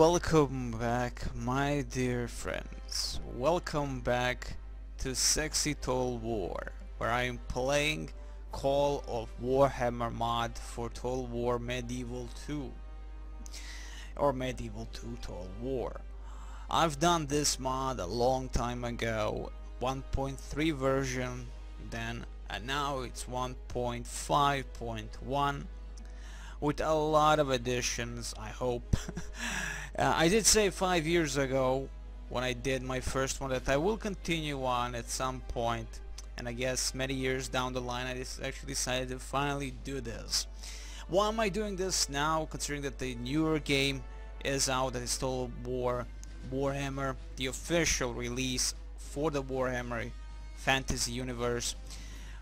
Welcome back, my dear friends. Welcome back to Sexy Total War, where I am playing Call of Warhammer mod for Total War Medieval 2 or Medieval 2 Total War. I've done this mod a long time ago, 1.3 version then, and now it's 1.5.1 with a lot of additions, I hope. I did say 5 years ago when I did my first one that I will continue on at some point, and I guess many years down the line I actually decided to finally do this. Why am I doing this now, considering that the newer game is out, that is Total War Warhammer, the official release for the Warhammer fantasy universe?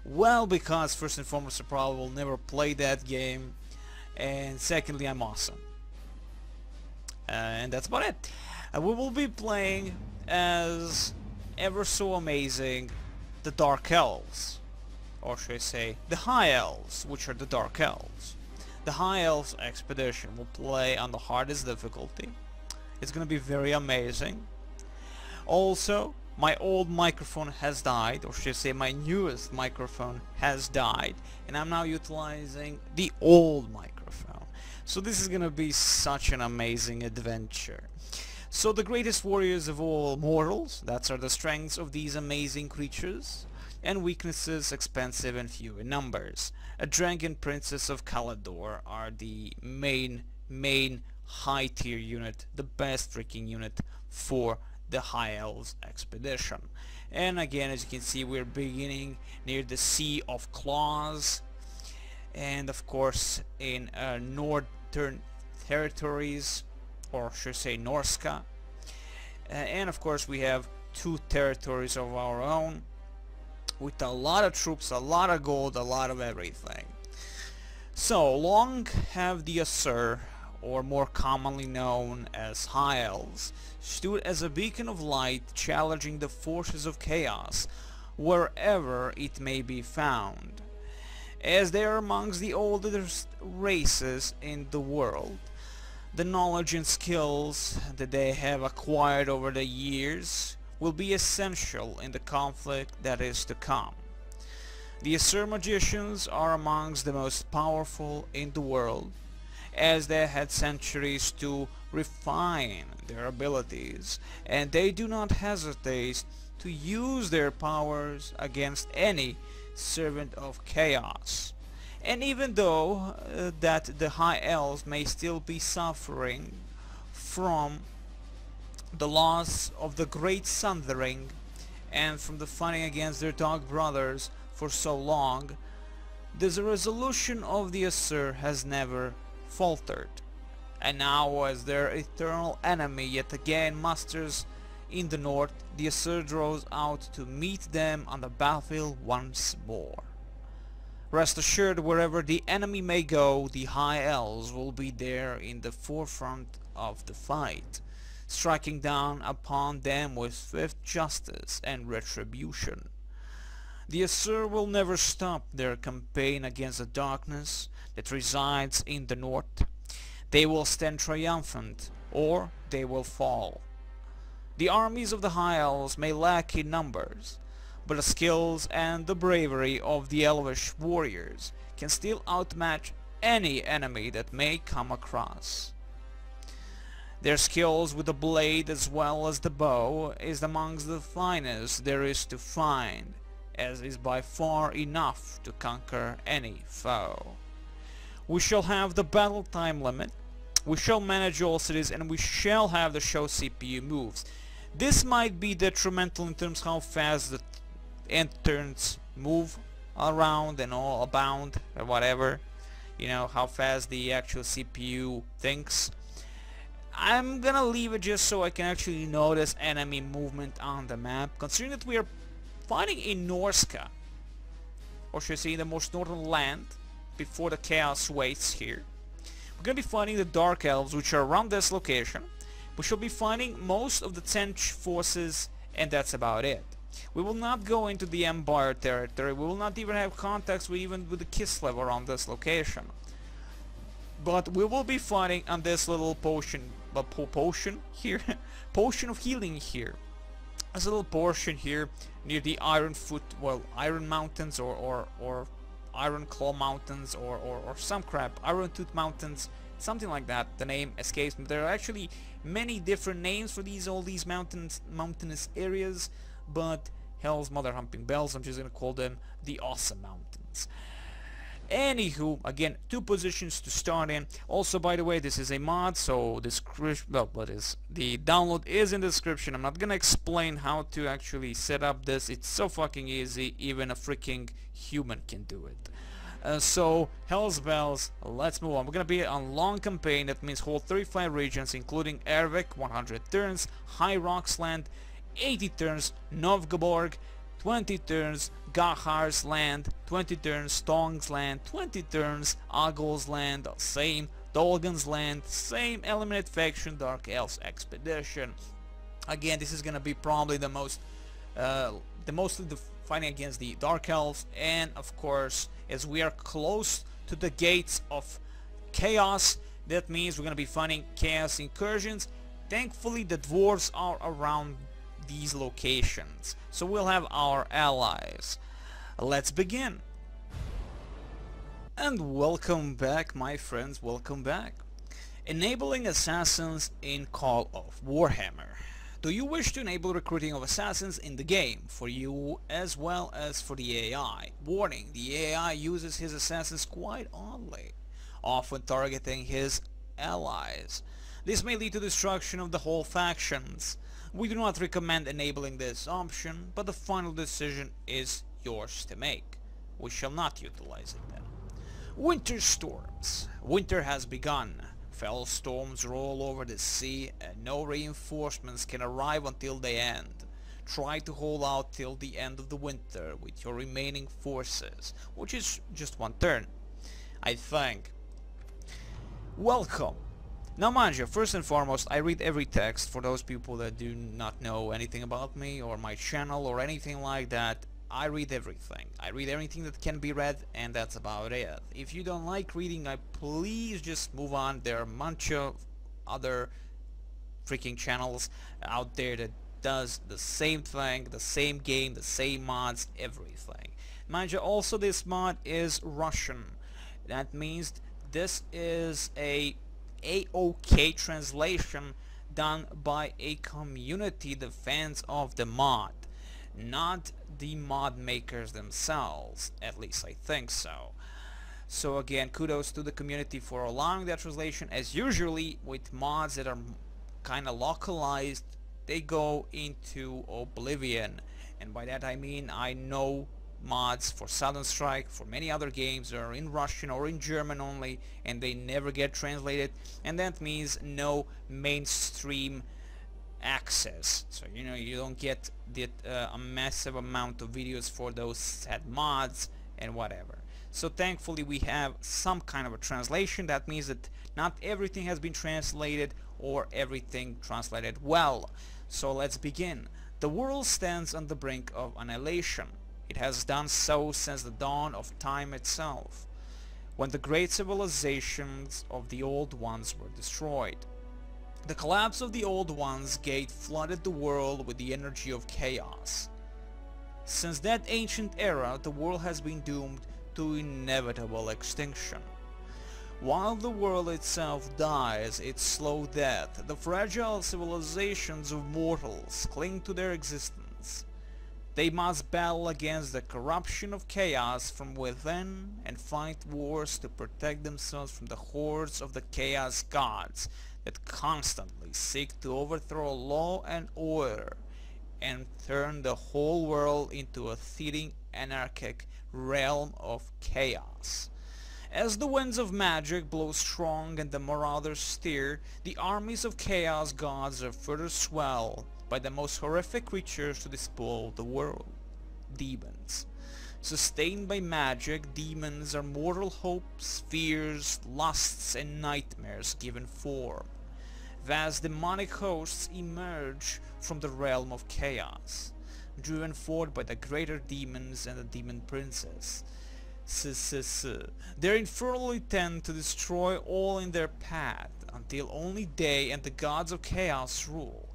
Well, because first and foremost I probably will never play that game, and secondly I'm awesome. And that's about it. We will be playing as ever so amazing the Dark Elves, or should I say the High Elves, which are the Dark Elves. The High Elves expedition will play on the hardest difficulty. It's gonna be very amazing. Also, my old microphone has died, or should I say my newest microphone has died, and I'm now utilizing the old microphone. So this is gonna be such an amazing adventure. So the greatest warriors of all mortals, that are the strengths of these amazing creatures, and weaknesses expensive and few in numbers. A dragon princess of Calador are the main high tier unit, the best freaking unit for the High Elves expedition. And again, as you can see, we're beginning near the Sea of Claws, and of course in northern territories, or should I say Norska, and of course we have 2 territories of our own with a lot of troops, a lot of gold, a lot of everything. So long have the Asur, or more commonly known as High Elves, stood as a beacon of light, challenging the forces of chaos wherever it may be found. As they are amongst the oldest races in the world, the knowledge and skills that they have acquired over the years will be essential in the conflict that is to come. The Asur magicians are amongst the most powerful in the world, as they had centuries to refine their abilities, and they do not hesitate to use their powers against any servant of chaos. And even though that the High Elves may still be suffering from the loss of the Great Sundering and from the fighting against their dog brothers for so long, the resolution of the Asur has never faltered. And now, as their eternal enemy yet again musters in the north, the Asur draws out to meet them on the battlefield once more. Rest assured, wherever the enemy may go, the High Elves will be there in the forefront of the fight, striking down upon them with swift justice and retribution. The Asur will never stop their campaign against the darkness that resides in the north. They will stand triumphant, or they will fall. The armies of the High Elves may lack in numbers, but the skills and the bravery of the Elvish warriors can still outmatch any enemy that may come across. Their skills with the blade as well as the bow is amongst the finest there is to find, as is by far enough to conquer any foe. We shall have the battle time limit, we shall manage all cities, and we shall have the show CPU moves. This might be detrimental in terms of how fast the interns move around and all abound or whatever, you know, how fast the actual CPU thinks. I'm gonna leave it just so I can actually notice enemy movement on the map, considering that we are fighting in Norska, or should I say in the most northern land before the chaos waits here. We're gonna be fighting the Dark Elves, which are around this location. We shall be fighting most of the Tench forces, and that's about it. We will not go into the Empire territory. We will not even have contacts with the Kislev around this location. But we will be fighting on this little portion potion here, potion of healing here. There's a little portion here near the Iron Mountains or Iron Claw Mountains or some crap, Iron Tooth Mountains, something like that. The name escapes me. There are actually many different names for all these mountainous areas, but hell's mother humping bells, I'm just gonna call them the Awesome Mountains. Anywho, again, 2 positions to start in. Also, by the way, this is a mod, so the download is in the description. I'm not gonna explain how to actually set up this. It's so fucking easy, even a freaking human can do it. So, hell's bells, let's move on. We're gonna be on long campaign, that means hold 35 regions, including Ervik, 100 turns, High Rocks Land, 80 turns, Novgorod, 20 turns, Gahar's Land, 20 turns, Tong's Land, 20 turns, Agol's Land, same, Dolgan's Land, same, Eliminate Faction, Dark Elves Expedition. Again, this is gonna be probably mostly the fighting against the Dark Elves, and of course, as we are close to the gates of Chaos, that means we're gonna be fighting Chaos incursions. Thankfully, the dwarves are around these locations, so we'll have our allies. Let's begin. And welcome back, my friends, welcome back. Enabling assassins in Call of Warhammer. Do you wish to enable recruiting of assassins in the game, for you as well as for the AI? Warning, the AI uses his assassins quite oddly, often targeting his allies. This may lead to destruction of the whole factions. We do not recommend enabling this option, but the final decision is yours to make. We shall not utilize it then. Winter storms. Winter has begun. Fell storms roll over the sea and no reinforcements can arrive until they end. Try to hold out till the end of the winter with your remaining forces, which is just 1 turn, I think. Welcome. Now mind you, first and foremost, I read every text. For those people that do not know anything about me or my channel or anything like that, I read everything. I read everything that can be read, and that's about it. If you don't like reading, please just move on. There are a bunch of other freaking channels out there that does the same thing, the same game, the same mods, everything. Mind you, also this mod is Russian. That means this is a AOK translation done by a community, the fans of the mod, not the mod makers themselves, at least I think so. So again, kudos to the community for allowing that translation. As usually with mods that are kinda localized, they go into oblivion, and by that I mean I know mods for Southern Strike, for many other games are in Russian or in German only, and they never get translated, and that means no mainstream access. So you don't get a massive amount of videos for those said mods and whatever. So thankfully we have some kind of a translation. That means that not everything has been translated or everything translated well. So let's begin. The world stands on the brink of annihilation. It has done so since the dawn of time itself, when the great civilizations of the Old Ones were destroyed. The collapse of the Old Ones' gate flooded the world with the energy of chaos. Since that ancient era, the world has been doomed to inevitable extinction. While the world itself dies its slow death, the fragile civilizations of mortals cling to their existence. They must battle against the corruption of chaos from within and fight wars to protect themselves from the hordes of the chaos gods that constantly seek to overthrow law and order and turn the whole world into a seething anarchic realm of chaos. As the winds of magic blow strong and the marauders steer, the armies of chaos gods are further swelled by the most horrific creatures to despoil the world, demons. Sustained by magic, demons are mortal hopes, fears, lusts, and nightmares given form. Vast demonic hosts emerge from the realm of chaos, driven forth by the greater demons and the demon princes. Their infernal intent to destroy all in their path, until only they and the gods of chaos rule.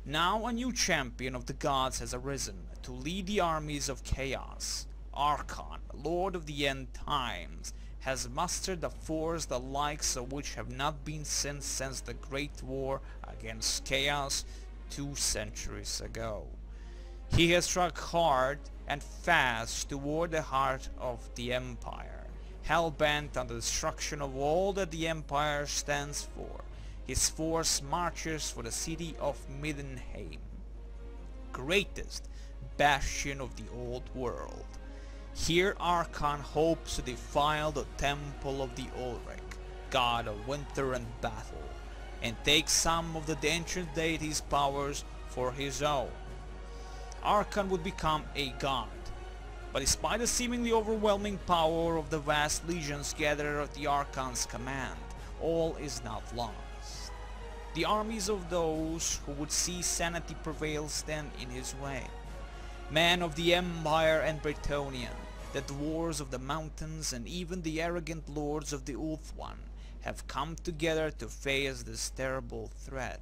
Now a new champion of the gods has arisen to lead the armies of chaos. Archon, Lord of the End Times, has mustered a force the likes of which have not been seen since the Great War against Chaos 2 centuries ago. He has struck hard and fast toward the heart of the Empire, hell-bent on the destruction of all that the Empire stands for. His force marches for the city of Middenheim, greatest bastion of the old world. Here Archon hopes to defile the temple of the Ulrich, god of winter and battle, and take some of the ancient deity's powers for his own. Archon would become a god, but despite the seemingly overwhelming power of the vast legions gathered at the Archon's command, all is not lost. The armies of those who would see sanity prevail stand in his way. Men of the Empire and Bretonnian, the dwarves of the mountains, and even the arrogant lords of the Ulth-One have come together to face this terrible threat.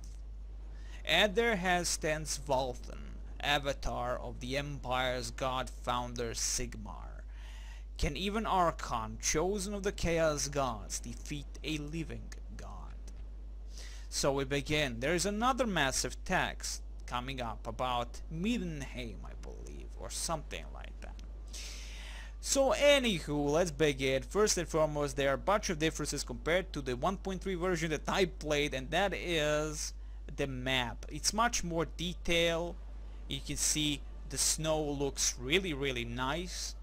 At their head stands Vulthan, avatar of the Empire's god-founder Sigmar. Can even Archon, chosen of the Chaos Gods, defeat a living god? So we begin. There is another massive text coming up about Middenheim, I believe, or something like that. So anywho, let's begin. First and foremost, there are a bunch of differences compared to the 1.3 version that I played, and that is the map. It's much more detailed. You can see the snow looks really nice.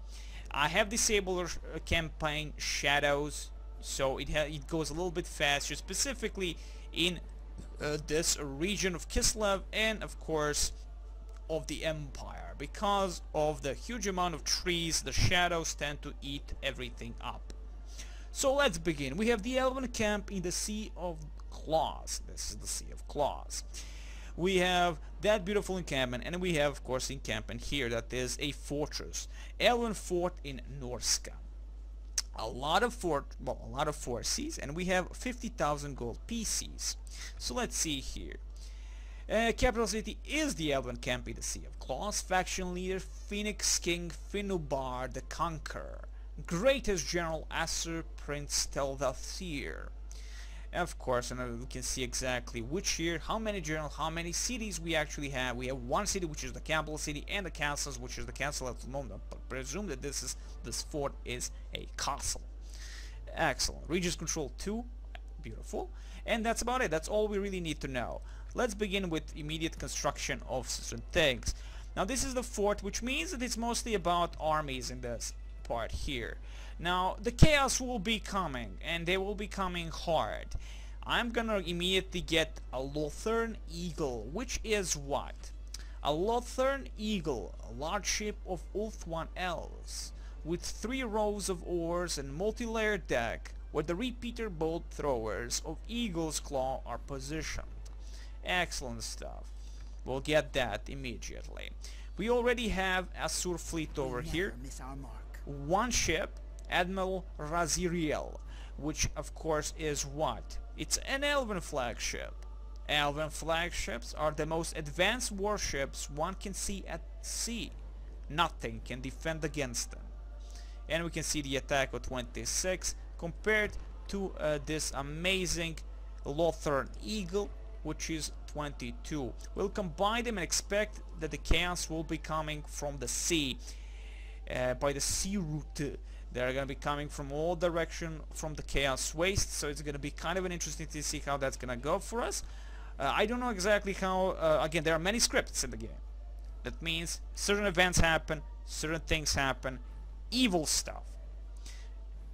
I have disabled campaign shadows, so it goes a little bit faster, specifically in this region of Kislev and of course of the Empire. Because of the huge amount of trees, the shadows tend to eat everything up. So let's begin. We have the Elven camp in the Sea of Claws. This is the Sea of Claws. We have that beautiful encampment, and we have of course encampment here that is a fortress, Elven fort in Norska. A lot of forces, and we have 50,000 gold pieces. So let's see here. Capital city is the Elven camp in the Sea of Claws. Faction leader Phoenix King Finubar the Conqueror. Greatest General Asser Prince Teldathir. Of course, and we can see exactly which year, how many generals, how many cities we actually have. We have one city, which is the capital city, and the castles, which is the castle at the moment. But presume that this fort is a castle. Excellent. Regions control 2, beautiful. And that's about it. That's all we really need to know. Let's begin with immediate construction of certain things. Now this is the fort, which means that it's mostly about armies in this part here. Now the chaos will be coming, and they will be coming hard. I'm gonna immediately get a Lothern Eagle, which is what? A Lothern Eagle, a large ship of Ulth-One elves, with 3 rows of oars and multi-layered deck, where the repeater bolt throwers of Eagle's Claw are positioned. Excellent stuff. We'll get that immediately. We already have Asur fleet over here. One ship, Admiral Raziriel, which of course is what? It's an Elven flagship. Elven flagships are the most advanced warships one can see at sea. Nothing can defend against them. And we can see the attack of 26 compared to this amazing Lothern Eagle, which is 22. We'll combine them and expect that the chaos will be coming from the sea, by the sea route. They're going to be coming from all direction from the chaos waste, so it's going to be kind of an interesting to see how that's going to go for us. I don't know exactly how. Again, there are many scripts in the game. That means certain events happen, certain things happen, evil stuff.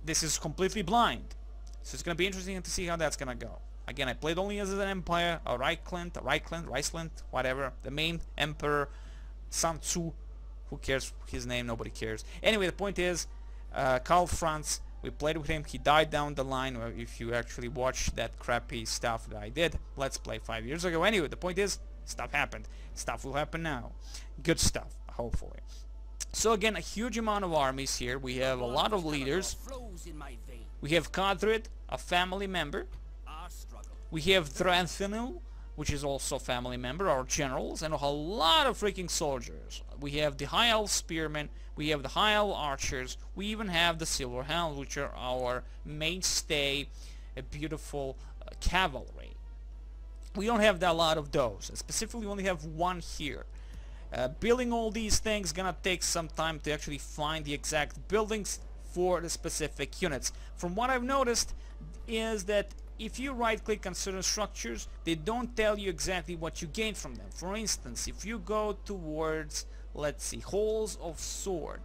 This is completely blind, so it's going to be interesting to see how that's going to go. Again, I played only as an Empire, a Reichland, whatever. The main Emperor, Sun Tzu. Who cares his name? Nobody cares. Anyway, the point is, Karl Franz, we played with him. He died down the line. If you actually watch that crappy stuff that I did, Let's Play 5 years ago. Anyway, the point is, stuff happened. Stuff will happen now. Good stuff, hopefully. So again, a huge amount of armies here. We have a lot of leaders. We have Kadrid, a family member. We have Thranthinu, which is also a family member, our generals, and a lot of freaking soldiers. We have the High Elf Spearmen, we have the High Elf Archers, we even have the Silver Hounds, which are our mainstay, beautiful cavalry. We don't have that lot of those. Specifically, we only have one here. Building all these things gonna take some time to actually find the exact buildings for the specific units. From what I've noticed is that if you right click on certain structures, they don't tell you exactly what you gain from them. For instance, if you go towards, let's see, Halls of Sword,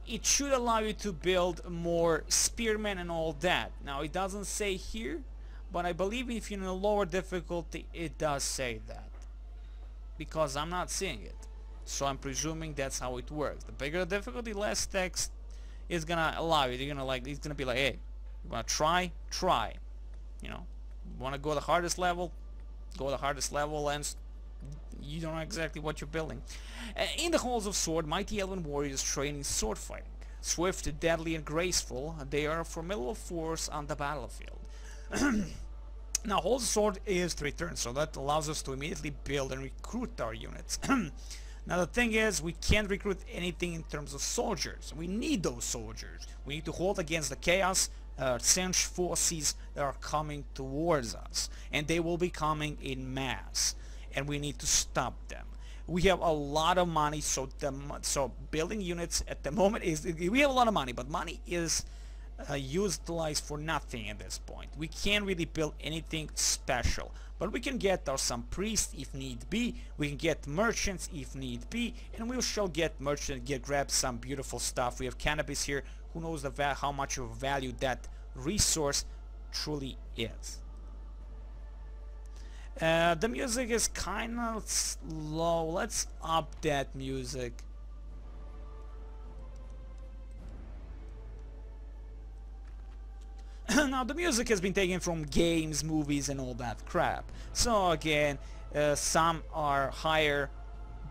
it should allow you to build more spearmen and all that. Now it doesn't say here, but I believe if you're in a lower difficulty it does say that, because I'm not seeing it. So I'm presuming that's how it works. The bigger the difficulty, less text is gonna allow you. You're gonna like, it's gonna be like, hey, you wanna try? Try. You know, you wanna go the hardest level? Go the hardest level, and you don't know exactly what you're building. In the Halls of Sword, mighty elven warriors train in sword fighting. Swift, deadly, and graceful, they are a formidable force on the battlefield. Now, Halls of Sword is 3 turns, so that allows us to immediately build and recruit our units. Now the thing is, we can't recruit anything in terms of soldiers. We need those soldiers. We need to hold against the chaos Singe forces that are coming towards us, and they will be coming in mass, and we need to stop them. We have a lot of money, so building units at the moment is, we have a lot of money, but money is utilized for nothing at this point. We can't really build anything special, but we can get some priests if need be, we can get merchants if need be, and we shall get merchants, grab some beautiful stuff. We have cannabis here. Who knows how much of value that resource truly is. The music is kind of slow. Let's up that music. Now the music has been taken from games, movies, and all that crap. So again, some are higher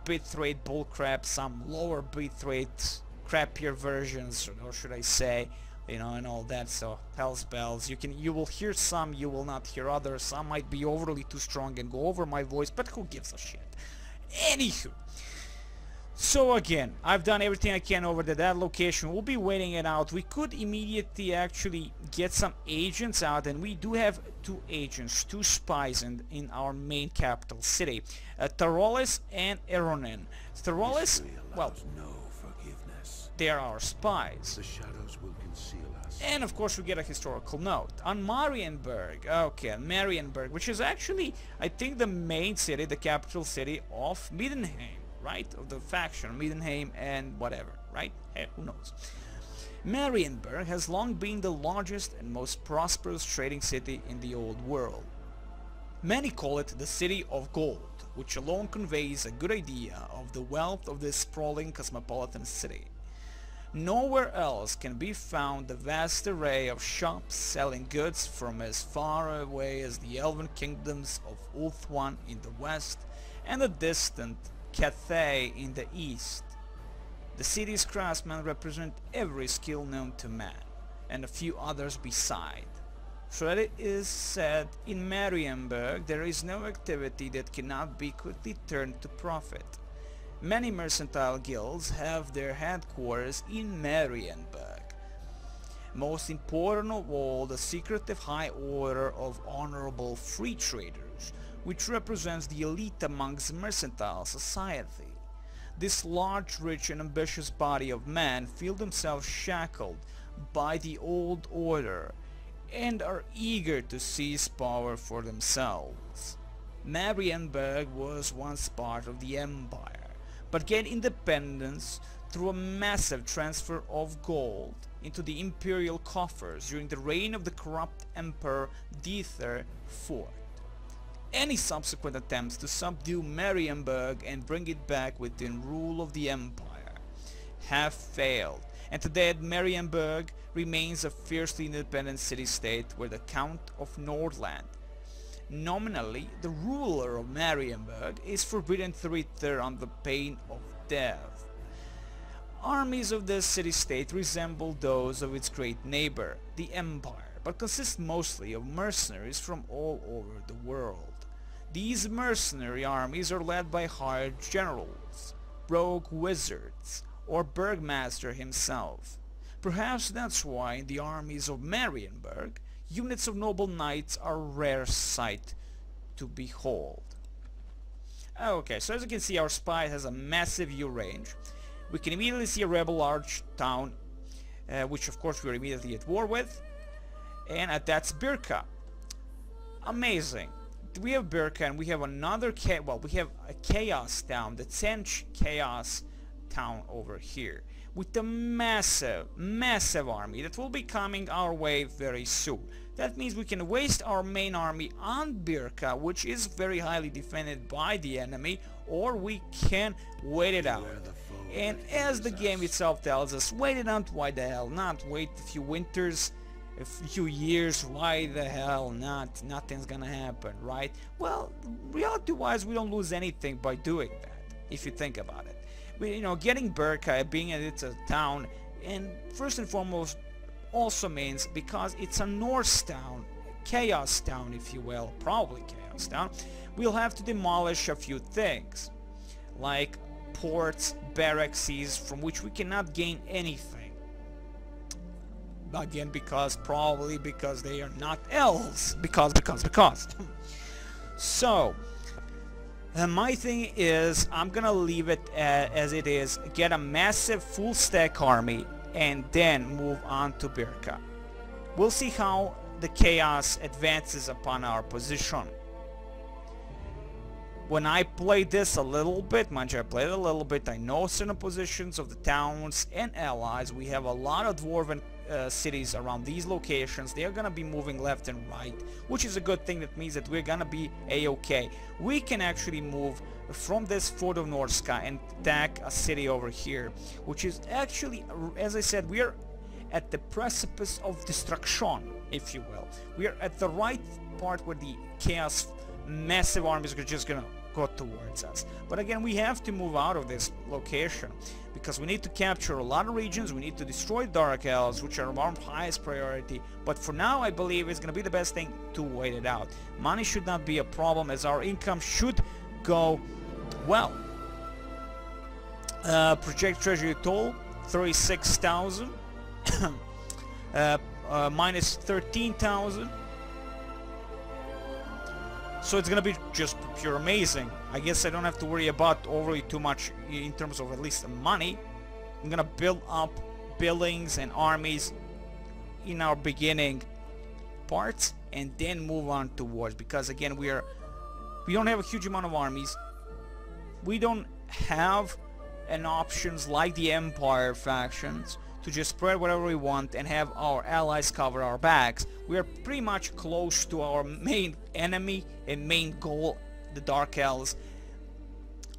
bitrate bullcrap, some lower bitrate crappier versions, or should I say, you know, and all that. So hell's bells. You will hear some, you will not hear others. Some might be overly too strong and go over my voice, but who gives a shit? Anywho, so again, I've done everything I can over that location. We'll be waiting it out. We could immediately actually get some agents out, and we do have 2 agents, 2 spies in our main capital city, Tarolis and Eronin. Tarolis, well, they are our spies. The shadows will conceal us. And of course we get a historical note on Marienburg. Okay, Marienburg, which is actually, I think, the main city, the capital city of Middenheim, right? Of the faction Middenheim and whatever, right? Hey, who knows? Marienburg has long been the largest and most prosperous trading city in the old world. Many call it the City of Gold, which alone conveys a good idea of the wealth of this sprawling cosmopolitan city. Nowhere else can be found the vast array of shops selling goods from as far away as the elven kingdoms of Ulthuan in the west and the distant Cathay in the east. The city's craftsmen represent every skill known to man, and a few others beside. So that it is said, in Marienburg there is no activity that cannot be quickly turned to profit. Many mercantile guilds have their headquarters in Marienburg. Most important of all, the secretive High Order of Honorable Free Traders, which represents the elite amongst mercantile society. This large, rich, and ambitious body of men feel themselves shackled by the old order and are eager to seize power for themselves. Marienburg was once part of the Empire, but gained independence through a massive transfer of gold into the imperial coffers during the reign of the corrupt Emperor Dieter IV. Any subsequent attempts to subdue Marienburg and bring it back within rule of the Empire have failed, and today Marienburg remains a fiercely independent city-state where the Count of Nordland, nominally the ruler of Marienburg, is forbidden to return on the pain of death. armies of this city-state resemble those of its great neighbor, the Empire, but consist mostly of mercenaries from all over the world. These mercenary armies are led by hired generals, rogue wizards, or Burgmaster himself. Perhaps that's why in the armies of Marienburg, units of noble knights are a rare sight to behold. Okay, so as you can see, our spy has a massive view range. We can immediately see a rebel large town, which of course we're immediately at war with, and that's Birka. Amazing. We have Birka, and we have another we have a chaos town, the Tsench chaos town over here, with a massive army that will be coming our way very soon. That means we can waste our main army on Birka, which is very highly defended by the enemy, or we can wait it out. And as the game itself tells us, wait it out, why the hell not? Wait a few winters, a few years, why the hell not? Nothing's gonna happen, right? Well, reality-wise, we don't lose anything by doing that, if you think about it. Getting Birka, being that it's a town, and first and foremost, also means because it's a Norse town, chaos town, if you will, probably chaos town, we'll have to demolish a few things, like ports, barracks, from which we cannot gain anything. Again, probably because they are not elves. Because. So, my thing is, I'm gonna leave it as it is, get a massive full stack army, and then move on to Birka. We'll see how the chaos advances upon our position. When I played this a little bit, mind you, I played it a little bit, I know certain positions of the towns and allies. We have a lot of dwarven cities around these locations. They are gonna be moving left and right, which is a good thing. That means that we're gonna be a-okay. We can actually move from this Fort of Norska and attack a city over here, which is actually, as I said, we are at the precipice of destruction, if you will. We are at the right part where the chaos massive armies are just gonna go towards us. But again, we have to move out of this location because we need to capture a lot of regions. We need to destroy Dark Elves, which are our highest priority. But for now, I believe it's gonna be the best thing to wait it out. Money should not be a problem, as our income should go well. Project treasury total 36,000 minus 13,000. So it's gonna be just pure amazing. I guess I don't have to worry about overly too much in terms of at least the money. I'm gonna build up buildings and armies in our beginning parts and then move on to wars, because again we don't have a huge amount of armies. We don't have an options like the Empire factions to just spread whatever we want and have our allies cover our backs. We are pretty much close to our main enemy and main goal, the Dark Elves,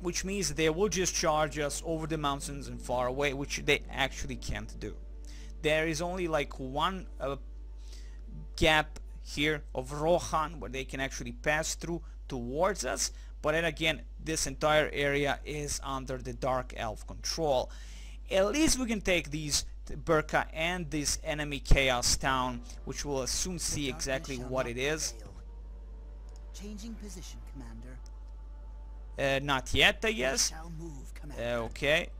which means they will just charge us over the mountains and far away, which they actually can't do. There is only like one gap here of Rohan where they can actually pass through towards us, but then again, this entire area is under the Dark Elf control. At least we can take these Birka and this enemy chaos town, which we'll soon see exactly what it is. Changing position, Commander. Not yet, I guess. Okay,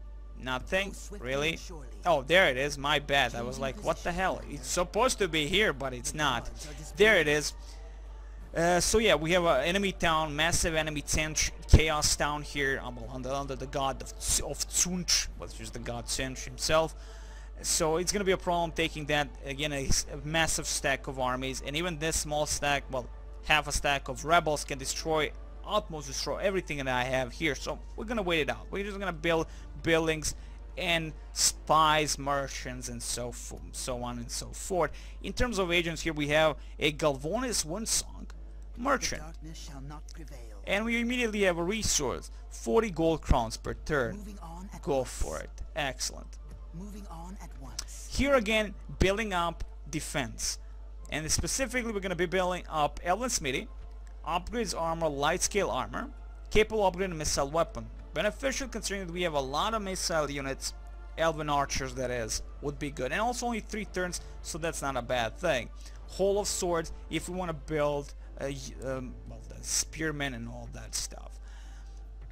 nothing, really. Oh, there it is, my bad. I was like, what the hell? It's supposed to be here, but it's not. There it is. So yeah, we have an enemy town, massive enemy chaos town here, under the god of Tsunch, which is the god Tsunch himself. So it's gonna be a problem taking that. Again, a massive stack of armies, and even this small stack, well, half a stack of rebels can almost destroy everything that I have here. So we're gonna wait it out. We're just gonna build buildings and spies, merchants, and so on and so forth. In terms of agents here, we have a Galvonis Windsong merchant, and we immediately have a resource, 40 gold crowns per turn. Go for it. Excellent. Moving on at once. Here again, building up defense, and specifically we're going to be building up Elven Smithy, upgrades armor, light scale armor, capable upgrade missile weapon. Beneficial considering that we have a lot of missile units elven archers, that is, would be good. And also only 3 turns, so that's not a bad thing. Hall of Swords, if we want to build well, the spearmen and all that stuff.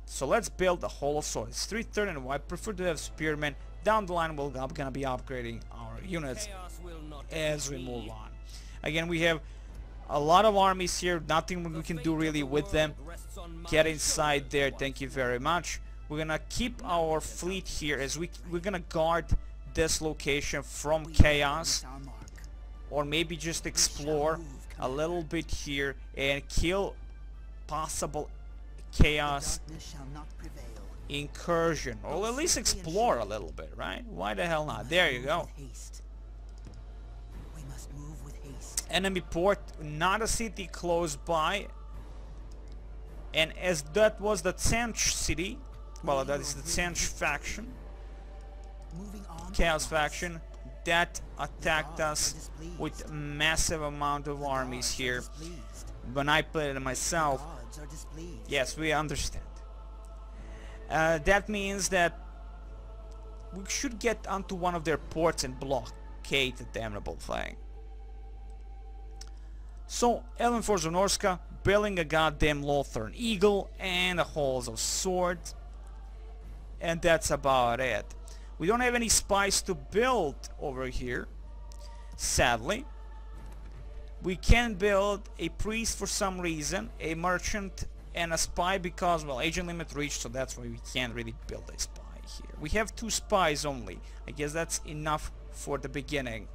So let's build the Hall of Swords. 3 turn, and I prefer to have spearmen. Down the line, we're gonna be upgrading our units as we move on. Again, we have a lot of armies here, nothing we can do really with them. Get inside there, thank you very much. We're gonna keep our fleet here as we're gonna guard this location from chaos, Our mark. or maybe just explore a little bit here and kill possible chaos Darkness shall not prevail. incursion, or at least explore a little bit, right? Why the hell not? There you go. With haste. We must move with haste. Enemy port, not a city close by, and as that was the Tsench city, well, that is the Tsench faction, Moving on. chaos at once. faction, that attacked us with massive amount of armies Gods are here. displeased. When I played it myself, Gods are displeased. yes, we understand. That means that we should get onto one of their ports and blockade the damnable thing. So, Elven Force of Norska, building a goddamn Lothern Eagle and a Halls of Swords. And that's about it. We don't have any spies to build over here, sadly. We can build a priest for some reason, a merchant, and a spy because, well, agent limit reached, so that's why we can't really build a spy here. We have 2 spies only. I guess that's enough for the beginning.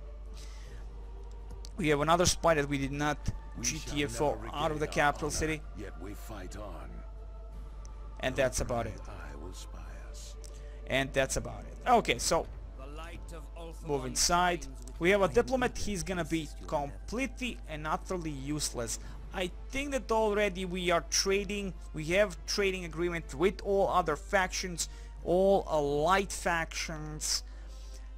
We have another spy that we did not We shall GTFO never out of the regain our capital honor, city, Yet we fight on. and that's about it. I will spy us. And that's about it. Okay, so move inside. We have a diplomat. He's gonna be completely and utterly useless. I think that already we are trading. We have trading agreement with all other factions, all allied factions.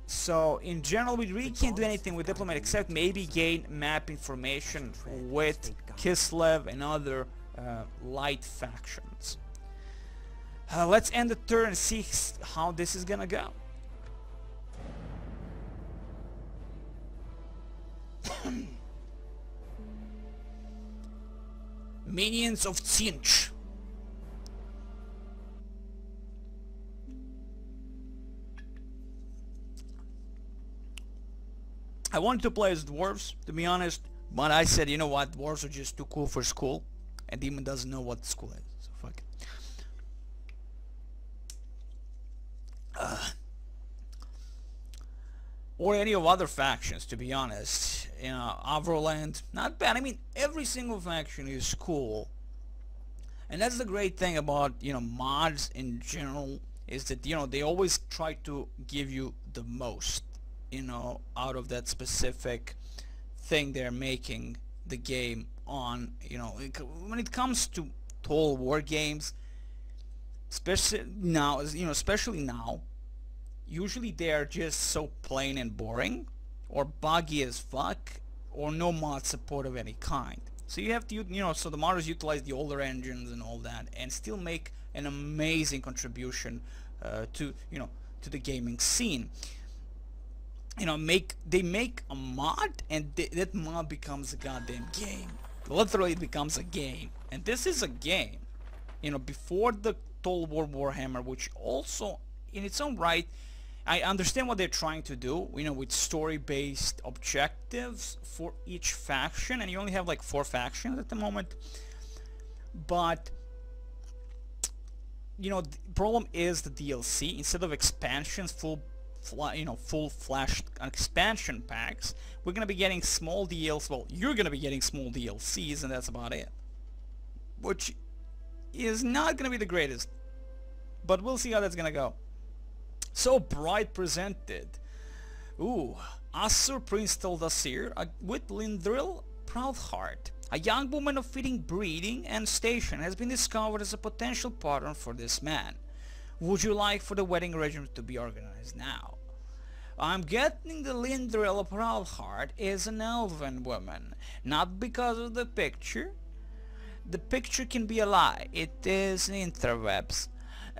So in general, we really can't do anything with diplomat except maybe gain map information with Kislev and other light factions. Let's end the turn and see how this is gonna go. Minions of Tsinch. I wanted to play as dwarves, to be honest, but I said, you know what, dwarves are just too cool for school, and Demon doesn't know what school is, so fuck it. Or any of other factions, to be honest. You know, Avroland, not bad. I mean, every single faction is cool. And that's the great thing about, you know, mods in general, is that, you know, they always try to give you the most, you know, out of that specific thing they're making the game on. You know, when it comes to Total War games, especially now, usually they are just so plain and boring, or buggy as fuck, or no mod support of any kind. So you have to, you know, so the modders utilize the older engines and all that, and still make an amazing contribution to, you know, to the gaming scene. You know, they make a mod, and that mod becomes a goddamn game. Literally, it becomes a game, and this is a game. You know, before the Total War Warhammer, which also, in its own right, I understand what they're trying to do, you know, with story-based objectives for each faction, and you only have like 4 factions at the moment. But, you know, the problem is the DLC. Instead of expansions, full-fledged expansion packs, we're gonna be getting small DLCs. Well, you're gonna be getting small DLCs, and that's about it. Which is not gonna be the greatest, but we'll see how that's gonna go. So Bride presented. Ooh, Assur Prince Taldasir with Lindril Proudheart. A young woman of fitting breeding and station has been discovered as a potential partner for this man. Would you like for the wedding arrangement to be organized now? I'm getting the Lindril Proudheart is an elven woman, not because of the picture. The picture can be a lie, it is interwebs.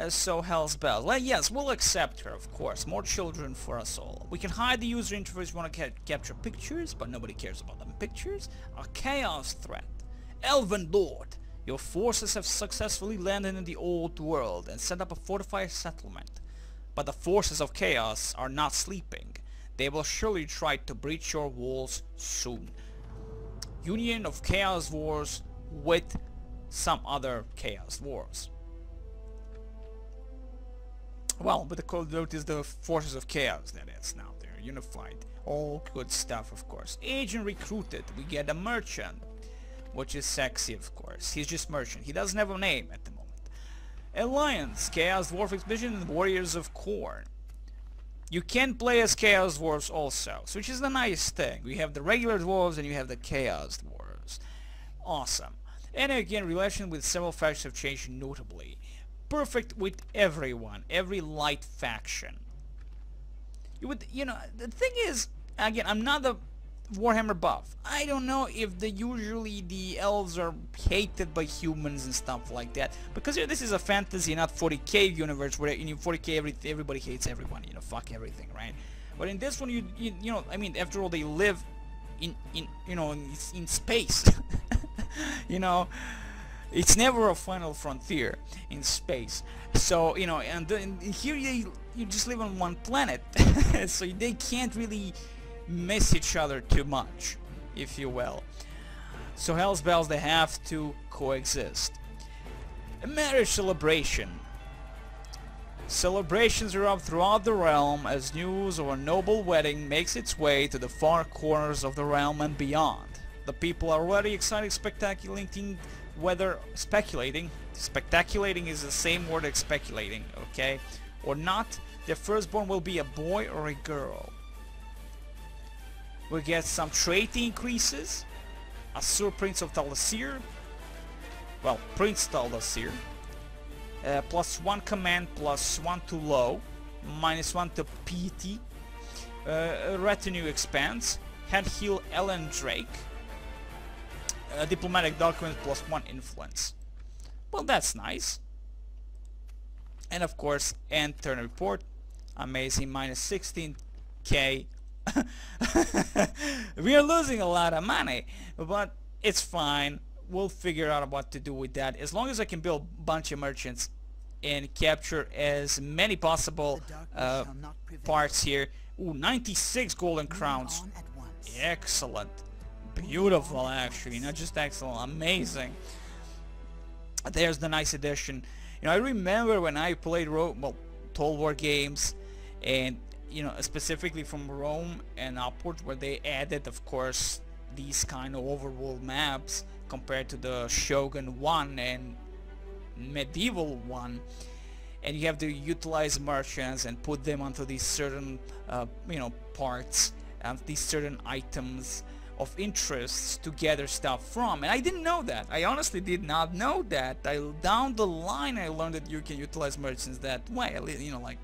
So Hell's Bells. Well, yes, we'll accept her, of course. More children for us all. We can hide the user interface if we want to capture pictures, but nobody cares about them pictures. A chaos threat. Elven Lord. Your forces have successfully landed in the old world and set up a fortified settlement. But the forces of chaos are not sleeping. They will surely try to breach your walls soon. Union of Chaos Wars with some other Chaos Wars. Well, but the code note is the forces of chaos, that is. Now they're unified. All good stuff, of course. Agent recruited. We get a merchant, which is sexy, of course. He's just merchant. He doesn't have a name at the moment. Alliance, Chaos Dwarf Expedition, and Warriors of Khorne. You can play as Chaos Dwarves also, so which is the nice thing. We have the regular dwarves and you have the Chaos Dwarves. Awesome. And again, relation with several factions have changed notably. Perfect with everyone, every light faction. You know, the thing is, again, I'm not a Warhammer buff. I don't know if usually the elves are hated by humans and stuff like that, because this is a fantasy, not 40k universe where in 40k everybody hates everyone, you know, fuck everything, right? But in this one, you know, I mean, after all, they live in space. You know, it's never a final frontier in space. So, you know, and here you just live on one planet, so they can't really miss each other too much, if you will. So Hell's Bells, they have to coexist. A marriage celebration. Celebrations erupt throughout the realm as news of a noble wedding makes its way to the far corners of the realm and beyond. The people are already excited, speculating whether speculating is the same word as speculating, okay, or not, their firstborn will be a boy or a girl. We get some trait increases. Asur Prince of Tal'Dassir. Well, Prince Tal'Dassir. +1 command, +1 to low, -1 to PT. Retinue expands. Head heal Ellen Drake. Diplomatic document +1 influence. Well, that's nice. And of course, end turn report. Amazing, -16k. We are losing a lot of money, but it's fine. We'll figure out what to do with that. As long as I can build a bunch of merchants and capture as many possible parts here. Ooh, 96 golden crowns. Excellent. Beautiful, actually. Not just excellent, amazing. There's the nice addition. You know, I remember when I played Total War games, and you know, specifically from Rome and upwards, where they added, of course, these kind of overworld maps compared to the Shogun 1 and Medieval 1, and you have to utilize merchants and put them onto these certain you know, parts and these certain items of interests to gather stuff from. And I didn't know that. I honestly did not know that. Down the line I learned that you can utilize merchants that way, you know, like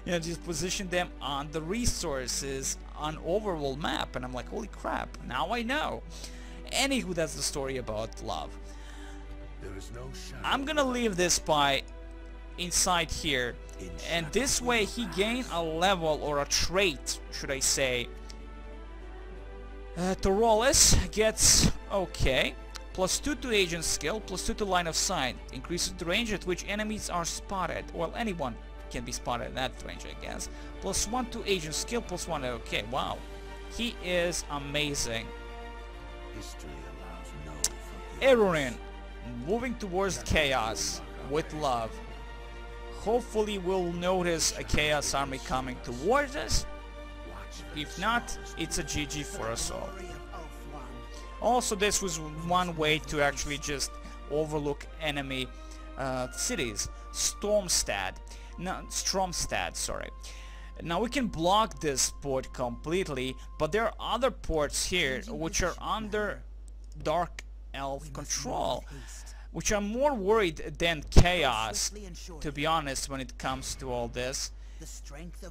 you know, just position them on the resources on overworld map, and I'm like, holy crap, now I know. Anywho, that's the story about love. There is no shadow. I'm gonna leave this spy inside here, and this way he gained a level, or a trait, should I say. Torolis gets, okay, +2 to agent skill, +2 to line of sight, increases the range at which enemies are spotted. Well, anyone can be spotted in that range, I guess. +1 to agent skill, +1, okay, wow. He is amazing. History allows no forgiveness. Erurin, moving towards chaos with love. Hopefully we'll notice a chaos army coming towards us. If not, it's a GG for us all. Also, this was one way to actually just overlook enemy cities. Stromstad, sorry. Now we can block this port completely, but there are other ports here which are under Dark Elf control, which I'm more worried than Chaos, to be honest, when it comes to all this.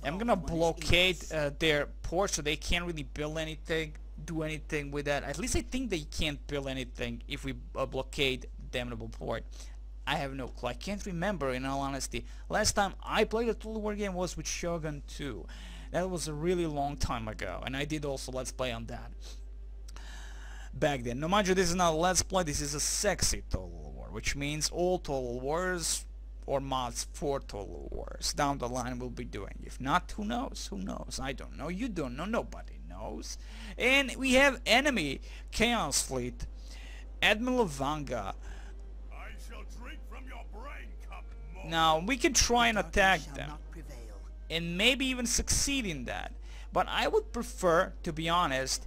I'm gonna blockade their port so they can't really build anything, do anything with that. At least I think they can't build anything if we blockade damnable port. I have no clue. I can't remember, in all honesty. Last time I played a Total War game was with Shogun 2. That was a really long time ago, and I did also Let's Play on that back then. No, mind you, this is not a Let's Play, this is a sexy Total War, which means all Total Wars or mods for Total Wars down the line we'll be doing. If not, who knows? Who knows? I don't know. You don't know. Nobody knows. And we have enemy Chaos Fleet, Admiral Vanga. I shall drink from your brain cup more. Now we can try and attack Shall them not prevail. and maybe even succeed in that. But I would prefer, to be honest,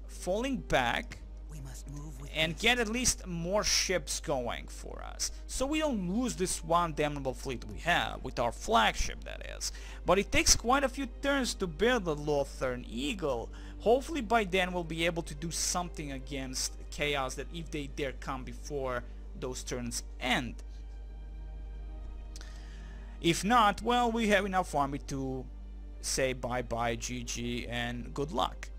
falling back We must move with and haste. get at least more ships going for us, so we don't lose this one damnable fleet we have, with our flagship that is. But it takes quite a few turns to build the Lothern Eagle. Hopefully by then we'll be able to do something against Chaos, that if they dare come before those turns end. If not, well, we have enough army to say bye-bye, GG, and good luck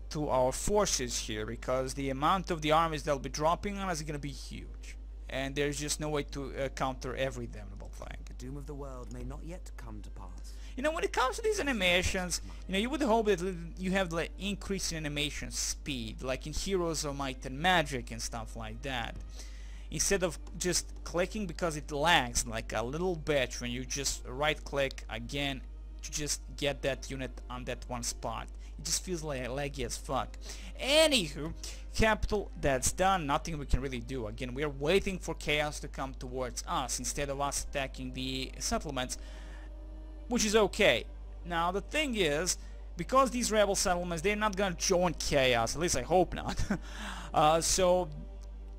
to our forces here, because the amount of the armies they'll be dropping on us is going to be huge, and there's just no way to counter every damnable thing. The doom of the world may not yet come to pass. You know, when it comes to these animations, you know, you would hope that you have the increase in animation speed, like in Heroes of Might and Magic and stuff like that, instead of just clicking, because it lags like a little bitch when you just right click again to just get that unit on that one spot. It just feels like laggy as fuck. Anywho, capital, that's done. Nothing we can really do. Again, we are waiting for Chaos to come towards us instead of us attacking the settlements, which is okay. Now the thing is, because these rebel settlements, they're not gonna join Chaos, at least I hope not. So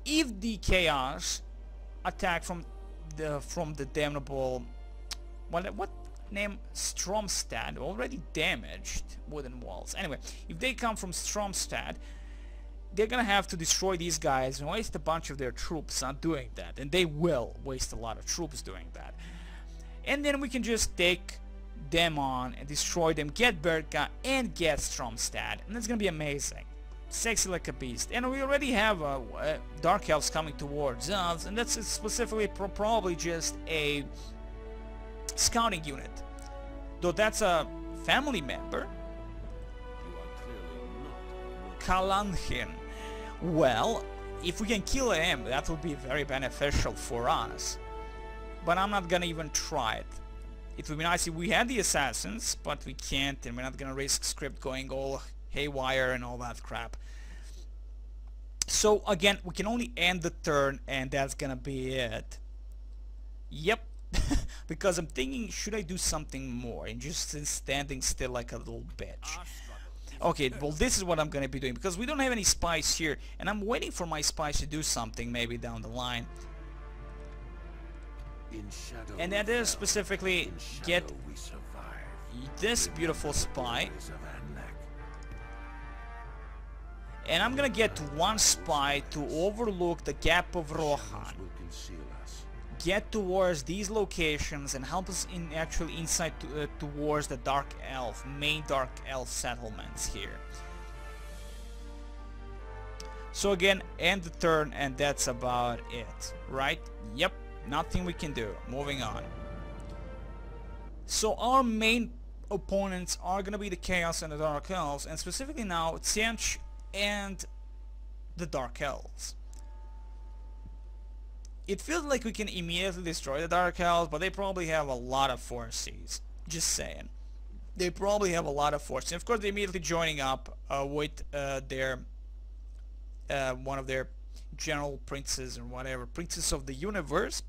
if the Chaos attack from the damnable, what name, Stromstad, already damaged wooden walls. Anyway, if they come from Stromstad, they're gonna have to destroy these guys and waste a bunch of their troops on doing that, and they will waste a lot of troops doing that. And then we can just take them on and destroy them, get Berka and get Stromstad, and that's gonna be amazing. Sexy like a beast. And we already have Dark Elves coming towards us, and that's specifically probably just a scouting unit, though that's a family member. You are clearly not. Kalanhin. Well, if we can kill him, that will be very beneficial for us, but I'm not gonna even try it. It would be nice if we had the assassins, but we can't, and we're not gonna risk script going all haywire and all that crap. So again, we can only end the turn, and that's gonna be it. Yep. Because I'm thinking, should I do something more and just standing still like a little bitch? Okay, well, this is what I'm gonna be doing, because we don't have any spies here, and I'm waiting for my spies to do something maybe down the line. In shadow And that is specifically in shadow get we survive. this beautiful spy, Days of Anlek. and I'm gonna get one spy to overlook the Gap of Rohan, Shadows will conceal us. get towards these locations and help us in actually inside towards the main Dark Elf settlements here. So again, end the turn, and that's about it, right? Yep, nothing we can do. Moving on. So our main opponents are gonna be the Chaos and the Dark Elves, and specifically now Tsianch and the Dark Elves. It feels like we can immediately destroy the Dark Elves, but they probably have a lot of forces. Just saying. They probably have a lot of forces. Of course, they're immediately joining up with their one of their general princes or whatever, princesses of the universe,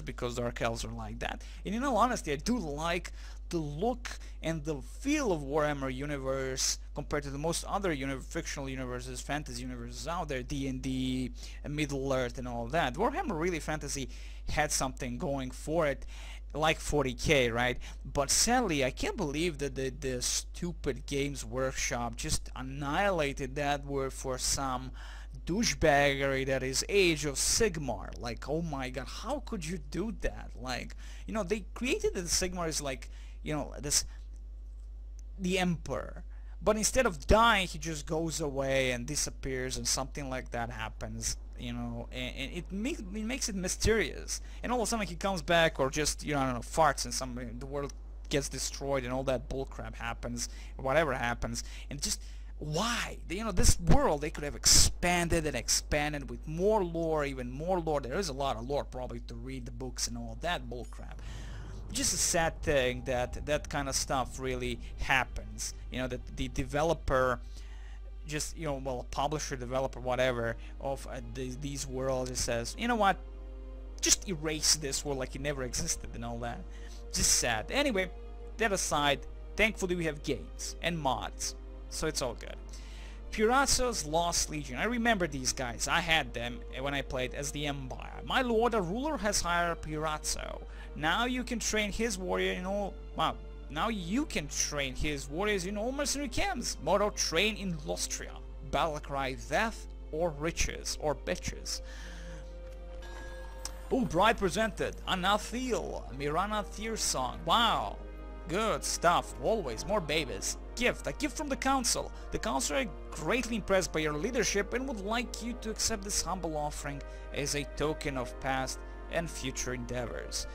because Dark Elves are like that. And in all honesty, I do like the look and the feel of Warhammer universe compared to the most other fictional universes, fantasy universes out there, D&D, Middle Earth and all that. Warhammer really fantasy had something going for it, like 40k, right? But sadly, I can't believe that the stupid Games Workshop just annihilated that word for some douchebaggery that is Age of Sigmar. Like, oh my god, how could you do that? Like, you know, they created that Sigmar is like, you know, the Emperor, But instead of dying, he just goes away and disappears, and something like that happens, you know, and it makes it mysterious. And all of a sudden he comes back, or just, you know, I don't know, farts, and the world gets destroyed, and all that bullcrap happens, whatever happens, and just why? You know, this world, they could have expanded and expanded with more lore, even more lore. There is a lot of lore probably to read the books and all that bullcrap. Just a sad thing that that kind of stuff really happens. You know, that the developer just, you know, well, publisher, developer, whatever, of these worlds, it says, you know what, just erase this world like it never existed and all that. Just sad. Anyway, that aside, thankfully we have games and mods, so it's all good. Pirazzo's Lost Legion. I remember these guys. I had them when I played as the Empire. My lord, a ruler has hired Pirazzo. Now you can train his warrior in all... Wow. Now you can train his warriors in all mercenary camps. Motto, train in Lostria. Battle cry, death or riches or bitches. Oh, bride presented. Anathil. Mirana Thir song. Wow. Good stuff. Always more babies. Gift. A gift from the council. The council are greatly impressed by your leadership and would like you to accept this humble offering as a token of past and future endeavors.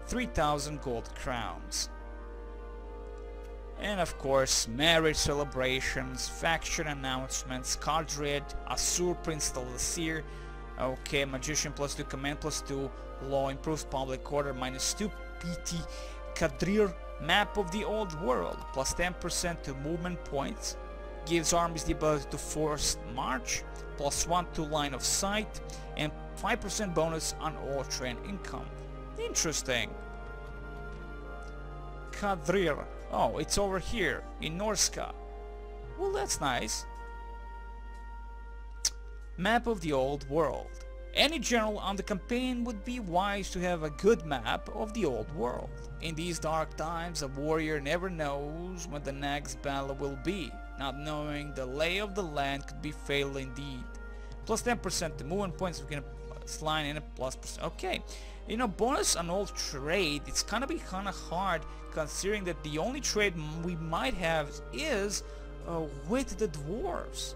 3,000 gold crowns. And of course, marriage celebrations, faction announcements, card read, Asur Prince Talasir. Okay, magician +2, command +2, law improves public order -2, PT Kadrir, map of the old world, +10% to movement points, gives armies the ability to force march, +1 to line of sight, and 5% bonus on all train income. Interesting. Kadrir. Oh, it's over here in Norska. Well, that's nice. Map of the old world. Any general on the campaign would be wise to have a good map of the old world. In these dark times, a warrior never knows when the next battle will be. Not knowing the lay of the land could be fatal indeed. +10% to movement points. We can slide in a +%. Okay. You know, bonus on all trade, it's gonna be kinda hard considering that the only trade we might have is with the dwarves.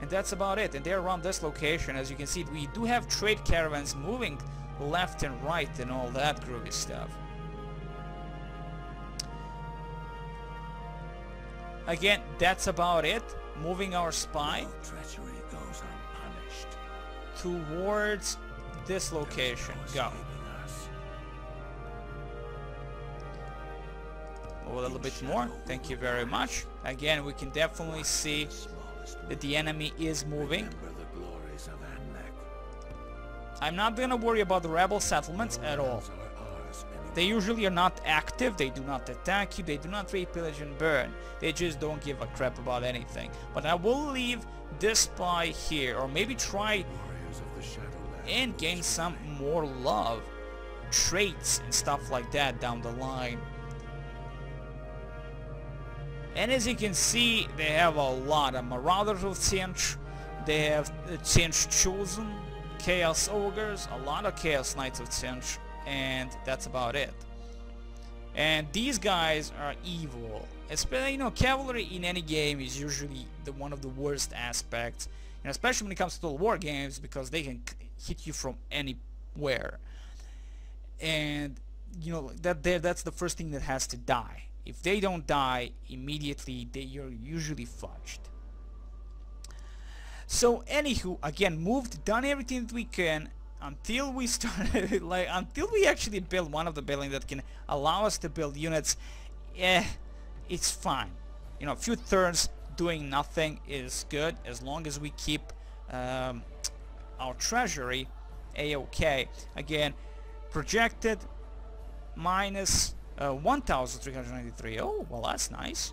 And that's about it. And they're around this location. As you can see, we do have trade caravans moving left and right and all that groovy stuff. Again, that's about it. Moving our spy treachery goes unpunished. towards this location. Go. A little bit more. Thank you very much. Again, we can definitely see that the enemy is moving. I'm not gonna worry about the rebel settlements at all. They usually are not active, they do not attack you, they do not raid, pillage and burn. They just don't give a crap about anything. But I will leave this spy here, or maybe try and gain some more love, traits and stuff like that down the line. And as you can see, they have a lot of Marauders of Tsench, they have Tsench Chosen, Chaos Ogres, a lot of Chaos Knights of Tsench, and that's about it. And these guys are evil. Especially, you know, cavalry in any game is usually one of the worst aspects, and especially when it comes to war games, because they can hit you from anywhere. And you know, that's the first thing that has to die. If they don't die immediately, you're usually fudged. So anywho, again, done everything that we can until we started, until we actually build one of the buildings that can allow us to build units. It's fine. You know, a few turns doing nothing is good as long as we keep our treasury a-okay. Again, projected minus 1,393. Oh, well, that's nice.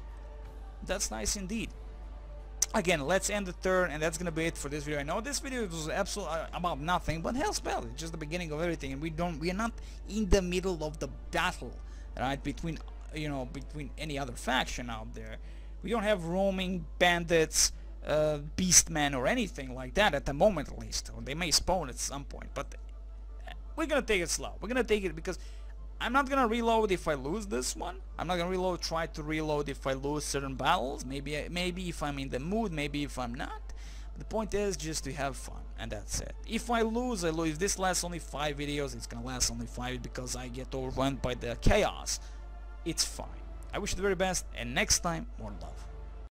That's nice indeed. Again, let's end the turn, and that's gonna be it for this video. I know this video was absolutely about nothing, but hell's bell, it's just the beginning of everything, and we are not in the middle of the battle, right? Between, you know, between any other faction out there. We don't have roaming bandits, beastmen, or anything like that at the moment, at least. Or they may spawn at some point, but we're gonna take it slow. We're gonna take it because I'm not gonna reload if I lose this one. I'm not gonna try to reload if I lose certain battles. Maybe if I'm in the mood, maybe if I'm not. The point is just to have fun, and that's it. If I lose, I lose. If this lasts only 5 videos, it's gonna last only 5 because I get overwhelmed by the chaos. It's fine. I wish you the very best, and next time, more love.